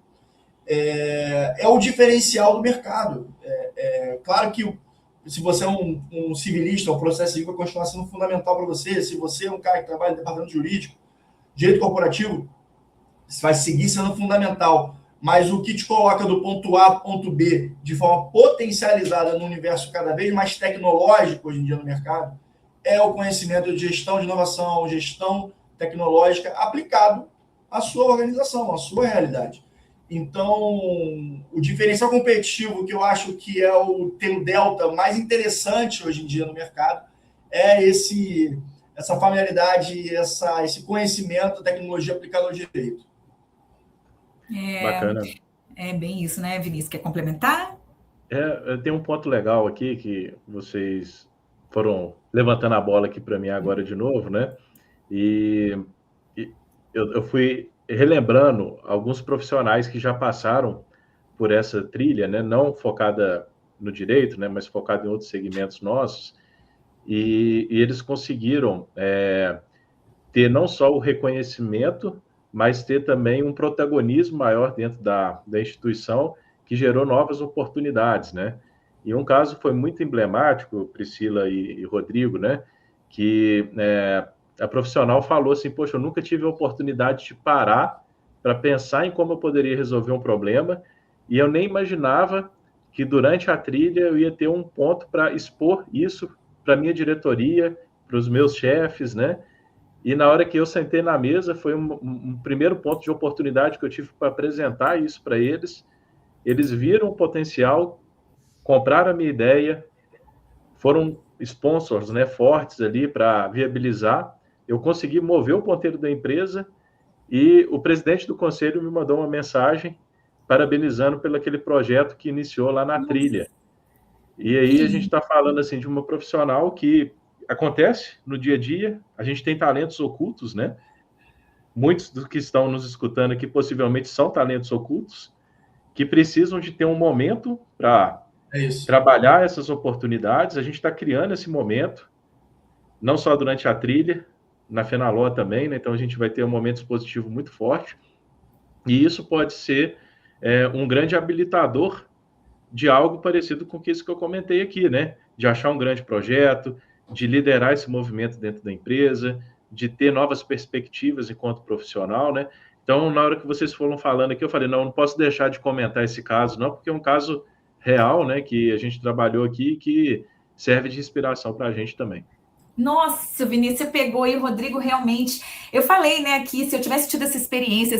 É o diferencial do mercado. Claro que se você é um civilista, o processo civil vai continuar sendo fundamental para você. Se você é um cara que trabalha no departamento jurídico, direito corporativo, vai seguir sendo fundamental. Mas o que te coloca do ponto A ao ponto B de forma potencializada no universo cada vez mais tecnológico hoje em dia no mercado é o conhecimento de gestão de inovação, gestão tecnológica aplicado à sua organização, à sua realidade. Então, o diferencial competitivo que eu acho que tem o delta mais interessante hoje em dia no mercado é essa familiaridade, esse conhecimento da tecnologia aplicada ao direito.
Bacana.
É bem isso, né, Vinícius? Quer complementar?
Tem um ponto legal aqui que vocês foram levantando a bola aqui para mim agora de novo, né? E eu fui relembrando alguns profissionais que já passaram por essa trilha, né? Não focada no direito, né? Mas focada em outros segmentos nossos. E eles conseguiram ter não só o reconhecimento, mas ter também um protagonismo maior dentro da instituição, que gerou novas oportunidades, né? E um caso foi muito emblemático, Priscila e Rodrigo, né? Que a profissional falou assim, poxa, eu nunca tive a oportunidade de parar para pensar em como eu poderia resolver um problema, e eu nem imaginava que durante a trilha eu ia ter um ponto para expor isso para a minha diretoria, para os meus chefes, né? E na hora que eu sentei na mesa, foi um primeiro ponto de oportunidade que eu tive para apresentar isso para eles. Eles viram o potencial, compraram a minha ideia, foram sponsors, né, fortes ali para viabilizar. Eu consegui mover o ponteiro da empresa e o presidente do conselho me mandou uma mensagem parabenizando pelo aquele projeto que iniciou lá na trilha. E aí a gente está falando assim de uma profissional que acontece no dia a dia, a gente tem talentos ocultos, né? Muitos dos que estão nos escutando aqui possivelmente são talentos ocultos, que precisam de ter um momento para trabalhar essas oportunidades. A gente está criando esse momento, não só durante a trilha, na Fenaló também, né? Então a gente vai ter um momento expositivo muito forte, e isso pode ser um grande habilitador de algo parecido com isso que eu comentei aqui, né? De achar um grande projeto, de liderar esse movimento dentro da empresa, de ter novas perspectivas enquanto profissional, né? Então, na hora que vocês foram falando aqui, eu falei, não posso deixar de comentar esse caso, não, porque é um caso real, né, que a gente trabalhou aqui e que serve de inspiração para a gente também.
Nossa, Vinícius, você pegou aí, Rodrigo, realmente. Eu falei, né, aqui, se eu tivesse tido essa experiência,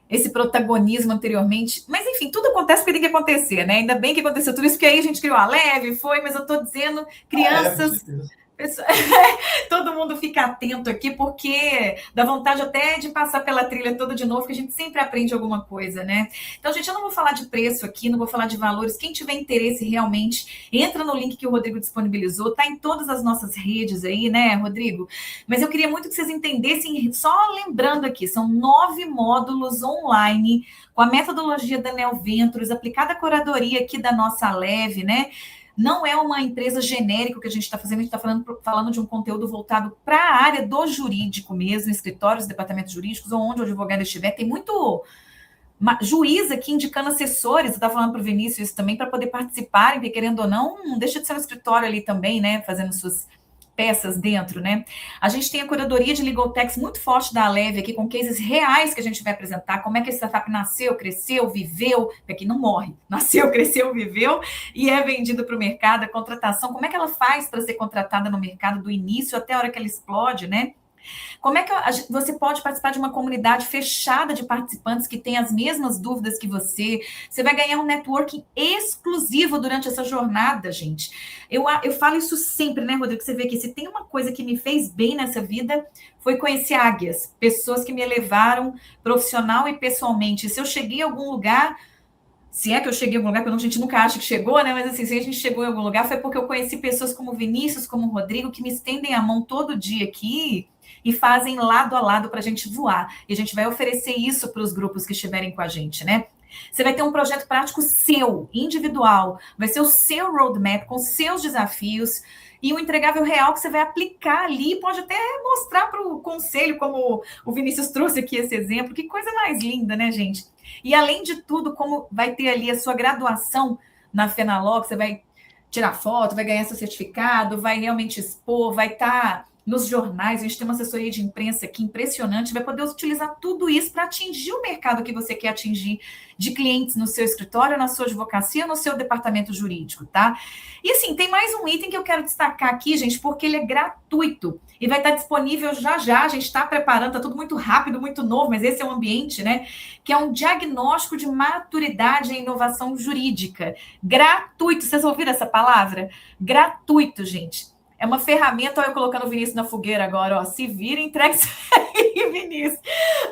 esse protagonismo anteriormente, mas enfim, tudo acontece porque tem que acontecer, né? Ainda bem que aconteceu tudo isso, porque aí a gente criou a Leve, mas eu tô dizendo, crianças, todo mundo fica atento aqui, porque dá vontade até de passar pela trilha toda de novo, que a gente sempre aprende alguma coisa, né? Então, gente, eu não vou falar de preço aqui, não vou falar de valores. Quem tiver interesse realmente, entra no link que o Rodrigo disponibilizou, tá em todas as nossas redes aí, né, Rodrigo? Mas eu queria muito que vocês entendessem, só lembrando aqui, são 9 módulos online, com a metodologia da Neo Ventures, aplicada à curadoria aqui da nossa Leve, né? Não é uma empresa genérica que a gente está fazendo, a gente está falando de um conteúdo voltado para a área do jurídico mesmo, escritórios, departamentos jurídicos, ou onde o advogado estiver. Tem muito juiz aqui indicando assessores, eu estava falando para o Vinícius isso também, para poder participarem, porque querendo ou não deixa de ser um escritório ali também, né, fazendo suas peças dentro, né? A gente tem a curadoria de Legal Techs muito forte da Leve aqui, com cases reais que a gente vai apresentar, como é que a startup nasceu, cresceu, viveu, porque não morre, nasceu, cresceu, viveu, e é vendido para o mercado, a contratação, como é que ela faz para ser contratada no mercado do início até a hora que ela explode, né? Como é que você pode participar de uma comunidade fechada de participantes que têm as mesmas dúvidas que você? Você vai ganhar um networking exclusivo durante essa jornada, gente. Eu falo isso sempre, né, Rodrigo? Você vê que se tem uma coisa que me fez bem nessa vida, foi conhecer águias, pessoas que me elevaram profissional e pessoalmente. Se eu cheguei a algum lugar, se é que eu cheguei a algum lugar, porque a gente nunca acha que chegou, né? Mas assim, se a gente chegou em algum lugar, foi porque eu conheci pessoas como Vinícius, como Rodrigo, que me estendem a mão todo dia aqui e fazem lado a lado para a gente voar. E a gente vai oferecer isso para os grupos que estiverem com a gente, né? Você vai ter um projeto prático seu, individual, vai ser o seu roadmap, com seus desafios, e um entregável real que você vai aplicar ali, pode até mostrar para o conselho, como o Vinícius trouxe aqui esse exemplo. Que coisa mais linda, né, gente? E além de tudo, como vai ter ali a sua graduação na Fenalog, você vai tirar foto, vai ganhar seu certificado, vai realmente expor, vai estar nos jornais, a gente tem uma assessoria de imprensa aqui impressionante, vai poder utilizar tudo isso para atingir o mercado que você quer atingir, de clientes no seu escritório, na sua advocacia, no seu departamento jurídico, tá? E assim, tem mais um item que eu quero destacar aqui, gente, porque ele é gratuito e vai estar disponível já já, a gente está preparando, tá tudo muito rápido, muito novo, mas esse é o ambiente, né? Que é um diagnóstico de maturidade em inovação jurídica. Gratuito, vocês ouviram essa palavra? Gratuito, gente. É uma ferramenta, olha eu colocando o Vinícius na fogueira agora, ó, se vira, entrega isso aí, Vinícius,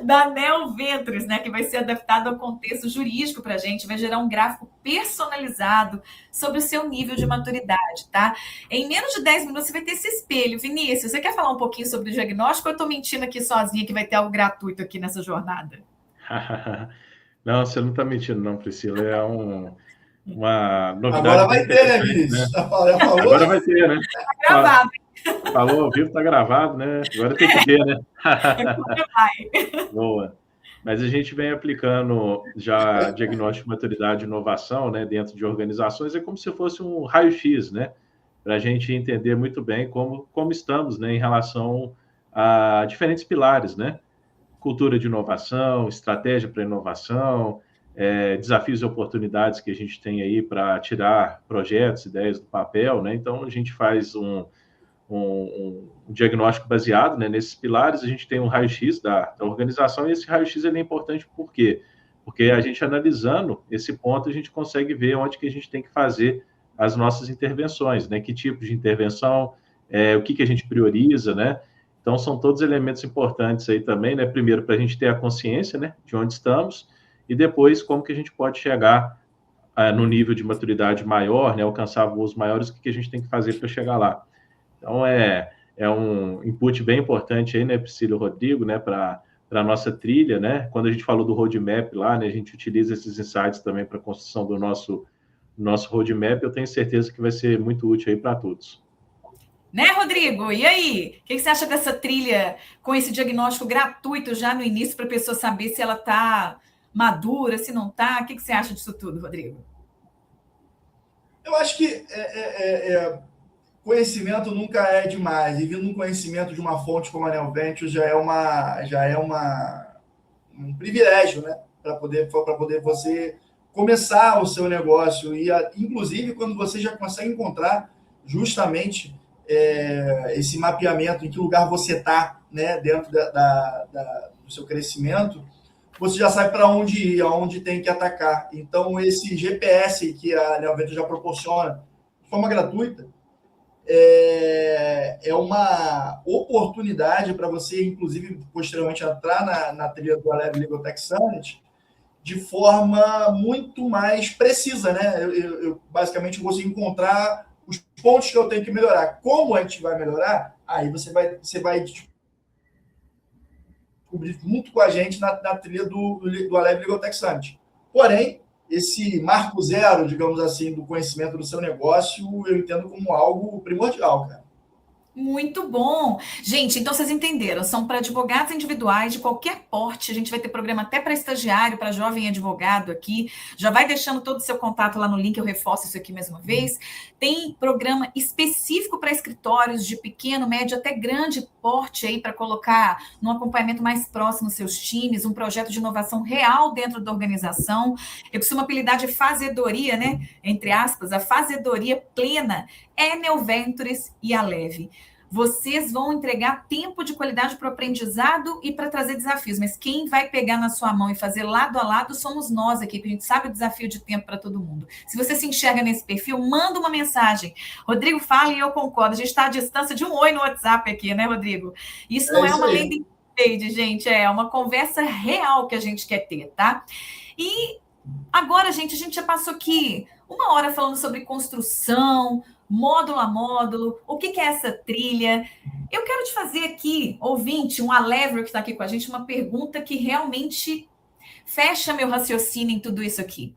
da Neo Ventures, né, que vai ser adaptado ao contexto jurídico para a gente, vai gerar um gráfico personalizado sobre o seu nível de maturidade, tá? Em menos de 10 minutos você vai ter esse espelho. Vinícius, você quer falar um pouquinho sobre o diagnóstico ou eu estou mentindo aqui sozinha que vai ter algo gratuito aqui nessa jornada?
Não, você não está mentindo não, Priscila, é uma novidade.
Agora vai ter, né, Vinícius?
Né? Agora vai ter, né?
Tá gravado.
Falou ao vivo, tá gravado, né? Agora tem que ter, né? Boa. Mas a gente vem aplicando já diagnóstico de maturidade e inovação, né, dentro de organizações, é como se fosse um raio-x, né? Para a gente entender muito bem como estamos, né, em relação a diferentes pilares, né? Cultura de inovação, estratégia para inovação, desafios e oportunidades que a gente tem aí para tirar projetos, ideias do papel, né? Então, a gente faz um diagnóstico baseado, né, nesses pilares. A gente tem um raio-x da organização, e esse raio-x ele é importante por quê? Porque a gente analisando esse ponto, a gente consegue ver onde que a gente tem que fazer as nossas intervenções, né? Que tipo de intervenção, o que a gente prioriza, né? Então, são todos elementos importantes aí também, né? Primeiro, para a gente ter a consciência, né, de onde estamos, e depois, como que a gente pode chegar no nível de maturidade maior, né, alcançar voos maiores, o que a gente tem que fazer para chegar lá. Então, é um input bem importante aí, né, Priscila e Rodrigo, né, para a nossa trilha, né? Quando a gente falou do roadmap lá, né, a gente utiliza esses insights também para a construção do nosso roadmap. Eu tenho certeza que vai ser muito útil aí para todos.
Né, Rodrigo? E aí? O que você acha dessa trilha com esse diagnóstico gratuito já no início para a pessoa saber se ela está madura, se não está? O que você acha disso tudo, Rodrigo?
Eu acho que conhecimento nunca é demais, e vindo um conhecimento de uma fonte como a Neo Ventures já é um privilégio, né? Para poder você começar o seu negócio, e inclusive quando você já consegue encontrar justamente esse mapeamento, em que lugar você está, né, dentro do seu crescimento, você já sabe para onde ir, aonde tem que atacar. Então, esse GPS que a Neo Ventures já proporciona de forma gratuita é uma oportunidade para você, inclusive, posteriormente entrar na trilha do Aleve Legal Tech Summit de forma muito mais precisa, né? Eu basicamente consigo encontrar os pontos que eu tenho que melhorar. Como a gente vai melhorar? Aí você vai descobrir junto com a gente na trilha do Aleve Legal Tech Summit. Porém, esse marco zero, digamos assim, do conhecimento do seu negócio, eu entendo como algo primordial, cara.
Muito bom. Gente, então vocês entenderam, são para advogados individuais de qualquer porte, a gente vai ter programa até para estagiário, para jovem advogado aqui, já vai deixando todo o seu contato lá no link, eu reforço isso aqui mais uma vez. Tem programa específico para escritórios de pequeno, médio, até grande porte aí, para colocar no acompanhamento mais próximo seus times, um projeto de inovação real dentro da organização. Eu costumo apelidar de fazedoria, né? Entre aspas, a fazedoria plena é Neo Ventures e Aleve. vocês vão entregar tempo de qualidade para o aprendizado e para trazer desafios, mas quem vai pegar na sua mão e fazer lado a lado somos nós aqui, que a gente sabe o desafio de tempo para todo mundo. Se você se enxerga nesse perfil, manda uma mensagem. Rodrigo fala e eu concordo. A gente está à distância de um oi no WhatsApp aqui, né, Rodrigo? Isso não é uma landing page, gente, é uma conversa real que a gente quer ter, tá? E agora, gente, a gente já passou aqui 1 hora falando sobre construção, módulo a módulo, o que é essa trilha. Eu quero te fazer aqui, ouvinte, um Alevro que está aqui com a gente, uma pergunta que realmente fecha meu raciocínio em tudo isso aqui.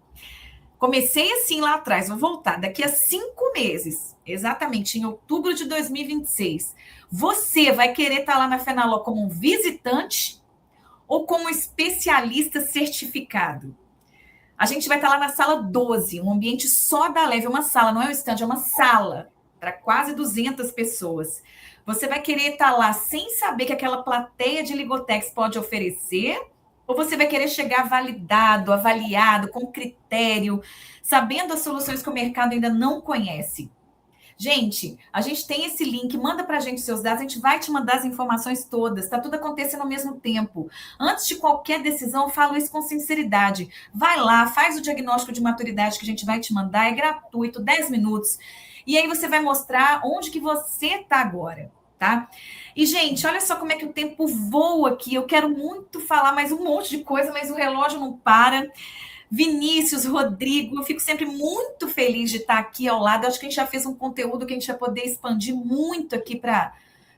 Comecei assim lá atrás, vou voltar. Daqui a 5 meses, exatamente em outubro de 2026, você vai querer estar lá na Fenaló como um visitante ou como especialista certificado? A gente vai estar lá na sala 12, um ambiente só da Leve, uma sala, não é um stand, é uma sala para quase 200 pessoas. Você vai querer estar lá sem saber que aquela plateia de Ligotex pode oferecer, ou você vai querer chegar validado, avaliado, com critério, sabendo as soluções que o mercado ainda não conhece? Gente, a gente tem esse link, manda para a gente seus dados, a gente vai te mandar as informações todas, está tudo acontecendo ao mesmo tempo. Antes de qualquer decisão, eu falo isso com sinceridade. Vai lá, faz o diagnóstico de maturidade que a gente vai te mandar, é gratuito, 10 minutos. E aí você vai mostrar onde que você está agora, tá? E, gente, olha só como é que o tempo voa aqui. Eu quero muito falar mais um monte de coisa, mas o relógio não para. Vinícius, Rodrigo, eu fico sempre muito feliz de estar aqui ao lado. Eu acho que a gente já fez um conteúdo que a gente vai poder expandir muito aqui para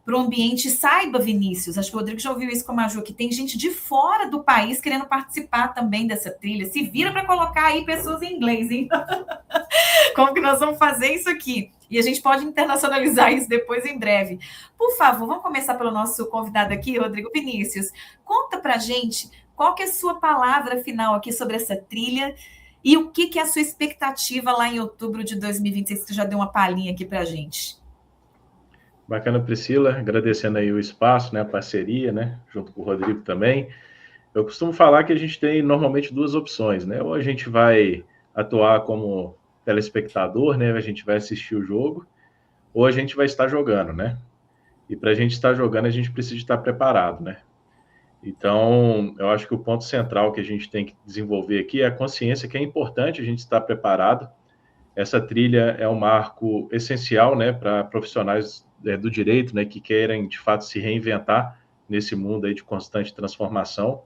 o ambiente. Saiba, Vinícius, acho que o Rodrigo já ouviu isso com a Maju, que tem gente de fora do país querendo participar também dessa trilha. Se vira para colocar aí pessoas em inglês, hein? Como que nós vamos fazer isso aqui? E a gente pode internacionalizar isso depois em breve. Por favor, vamos começar pelo nosso convidado aqui, Rodrigo. Vinícius, conta para a gente qual que é a sua palavra final aqui sobre essa trilha e o que é a sua expectativa lá em outubro de 2026, que você já deu uma palhinha aqui para a gente.
Bacana, Priscila, agradecendo aí o espaço, né, a parceria, né, junto com o Rodrigo também. Eu costumo falar que a gente tem normalmente 2 opções, né, ou a gente vai atuar como telespectador, né, a gente vai assistir o jogo, ou a gente vai estar jogando, né, e para a gente estar jogando a gente precisa estar preparado, né. Então, eu acho que o ponto central que a gente tem que desenvolver aqui é a consciência que é importante a gente estar preparado. Essa trilha é um marco essencial, né, para profissionais do direito, né, que querem, de fato, se reinventar nesse mundo aí de constante transformação.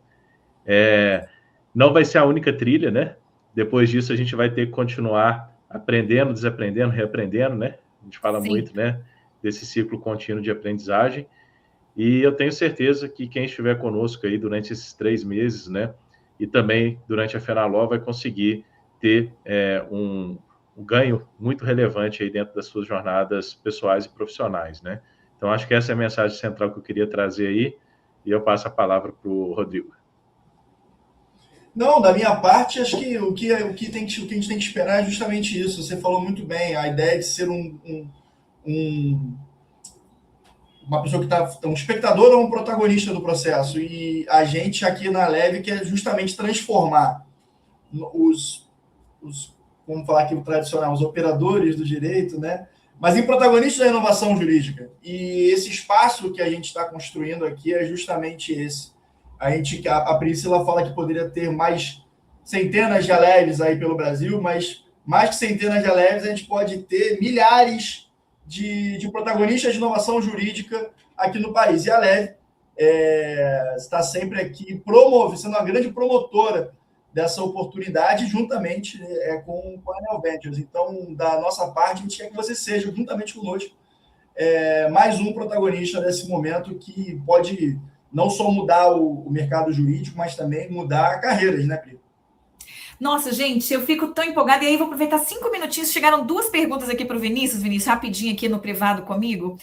Não vai ser a única trilha, né? Depois disso, a gente vai ter que continuar aprendendo, desaprendendo, reaprendendo, né? A gente fala muito, né, desse ciclo contínuo de aprendizagem. E eu tenho certeza que quem estiver conosco aí durante esses 3 meses, né, e também durante a Fenaló, vai conseguir ter um ganho muito relevante aí dentro das suas jornadas pessoais e profissionais, né? Então, acho que essa é a mensagem central que eu queria trazer aí, e eu passo a palavra para o Rodrigo.
Não, da minha parte, acho que o que a gente tem que esperar é justamente isso. Você falou muito bem, a ideia de ser uma pessoa que está um espectador ou um protagonista do processo. E a gente aqui na Leve quer justamente transformar vamos falar aqui o tradicional, os operadores do direito, né? Mas em protagonistas da inovação jurídica. E esse espaço que a gente está construindo aqui é justamente esse. A Priscila fala que poderia ter mais centenas de Aleves aí pelo Brasil, mas mais que centenas de Aleves, a gente pode ter milhares de protagonistas de inovação jurídica aqui no país. E a Leve está sempre aqui sendo uma grande promotora dessa oportunidade, juntamente com a Anel Ventures. Então, da nossa parte, a gente quer que você seja, juntamente conosco, mais um protagonista desse momento que pode não só mudar o mercado jurídico, mas também mudar carreiras, né, Pri?
Nossa, gente, eu fico tão empolgada. E aí, vou aproveitar 5 minutinhos. Chegaram 2 perguntas aqui para o Vinícius, rapidinho aqui no privado comigo.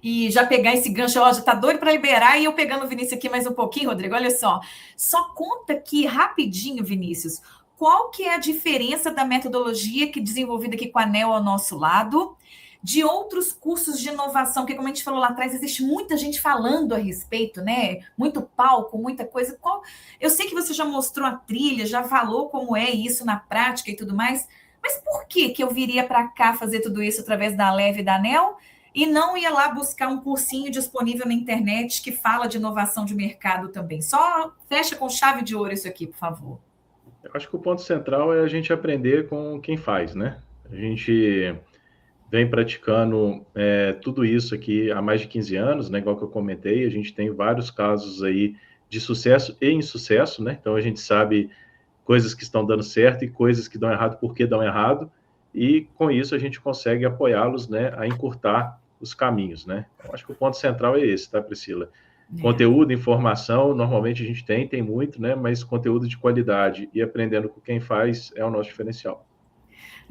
E já pegar esse gancho, ó, já tá doido para liberar. E eu pegando o Vinícius aqui mais um pouquinho, Rodrigo, olha só. Só conta aqui rapidinho, Vinícius, qual que é a diferença da metodologia que desenvolvida aqui com a ANEEL ao nosso lado, de outros cursos de inovação, que como a gente falou lá atrás, existe muita gente falando a respeito, né? Muito palco, muita coisa. Eu sei que você já mostrou a trilha, já falou como é isso na prática e tudo mais, mas por que eu viria para cá fazer tudo isso através da Leve e da ANEEL? e não ia lá buscar um cursinho disponível na internet que fala de inovação de mercado também. Só fecha com chave de ouro isso aqui, por favor.
Eu acho que o ponto central é a gente aprender com quem faz, né? A gente vem praticando tudo isso aqui há mais de 15 anos, né? Igual que eu comentei, a gente tem vários casos aí de sucesso e insucesso, né? Então a gente sabe coisas que estão dando certo e coisas que dão errado, por que dão errado, e com isso a gente consegue apoiá-los, né, a encurtar os caminhos, né? Eu acho que o ponto central é esse, tá, Priscila? Conteúdo, informação, normalmente a gente tem muito, né? Mas conteúdo de qualidade e aprendendo com quem faz é o nosso diferencial.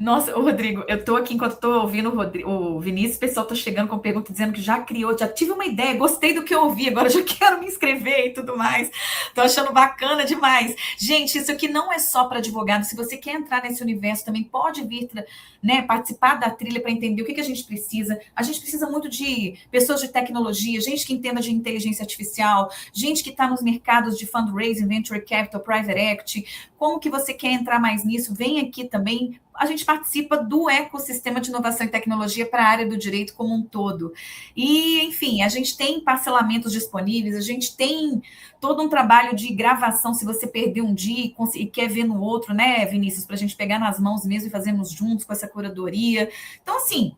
Nossa, Rodrigo, eu tô aqui enquanto tô ouvindo o Vinícius, o pessoal tá chegando com pergunta dizendo que já criou, já tive uma ideia, gostei do que eu ouvi, agora já quero me inscrever e tudo mais. Tô achando bacana demais. Gente, isso aqui não é só para advogado. Se você quer entrar nesse universo, também pode vir, né, participar da trilha para entender o que a gente precisa. A gente precisa muito de pessoas de tecnologia, gente que entenda de inteligência artificial, gente que está nos mercados de fundraising, venture capital, private equity. Como que você quer entrar mais nisso? Vem aqui também. A gente participa do ecossistema de inovação e tecnologia para a área do direito como um todo. E, enfim, a gente tem parcelamentos disponíveis, a gente tem todo um trabalho de gravação, se você perder um dia e quer ver no outro, né, Vinícius, para a gente pegar nas mãos mesmo e fazermos juntos com essa curadoria. Então, assim,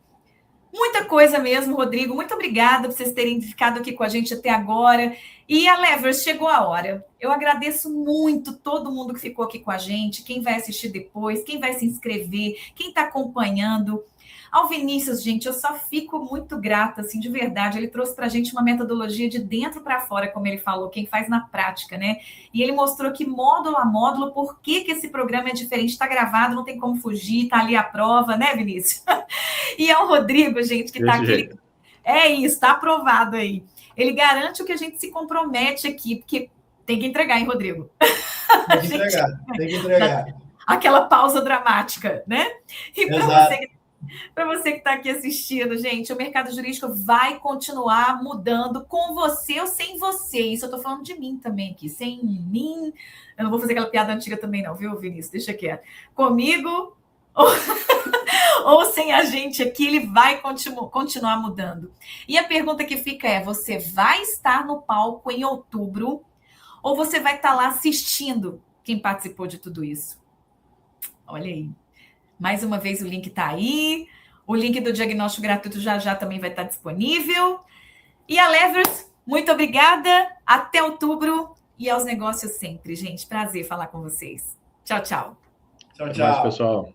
muita coisa mesmo, Rodrigo. Muito obrigada por vocês terem ficado aqui com a gente até agora. E a Levers, chegou a hora. Eu agradeço muito todo mundo que ficou aqui com a gente, quem vai assistir depois, quem vai se inscrever, quem está acompanhando. Ao Vinícius, gente, eu só fico muito grata, assim, de verdade. Ele trouxe para a gente uma metodologia de dentro para fora, como ele falou, quem faz na prática, né? E ele mostrou que módulo a módulo, por que esse programa é diferente, está gravado, não tem como fugir, está ali a prova, né, Vinícius? E é o Rodrigo, gente, que está aqui. É isso, está aprovado aí. Ele garante o que a gente se compromete aqui, porque tem que entregar, hein, Rodrigo?
Tem que entregar.
Aquela pausa dramática, né? E para você que está aqui assistindo, gente, o mercado jurídico vai continuar mudando com você ou sem você. Isso eu estou falando de mim também aqui. Sem mim, eu não vou fazer aquela piada antiga também não, viu, Vinícius? Deixa quieto. Comigo ou sem a gente aqui, ele vai continuar mudando. E a pergunta que fica é, você vai estar no palco em outubro ou você vai estar lá assistindo quem participou de tudo isso? Olha aí. Mais uma vez o link está aí. O link do diagnóstico gratuito já também vai estar disponível. E a Levers, muito obrigada. Até outubro e aos negócios sempre, gente. Prazer falar com vocês. Tchau, tchau.
Tchau, tchau.
Até mais, pessoal.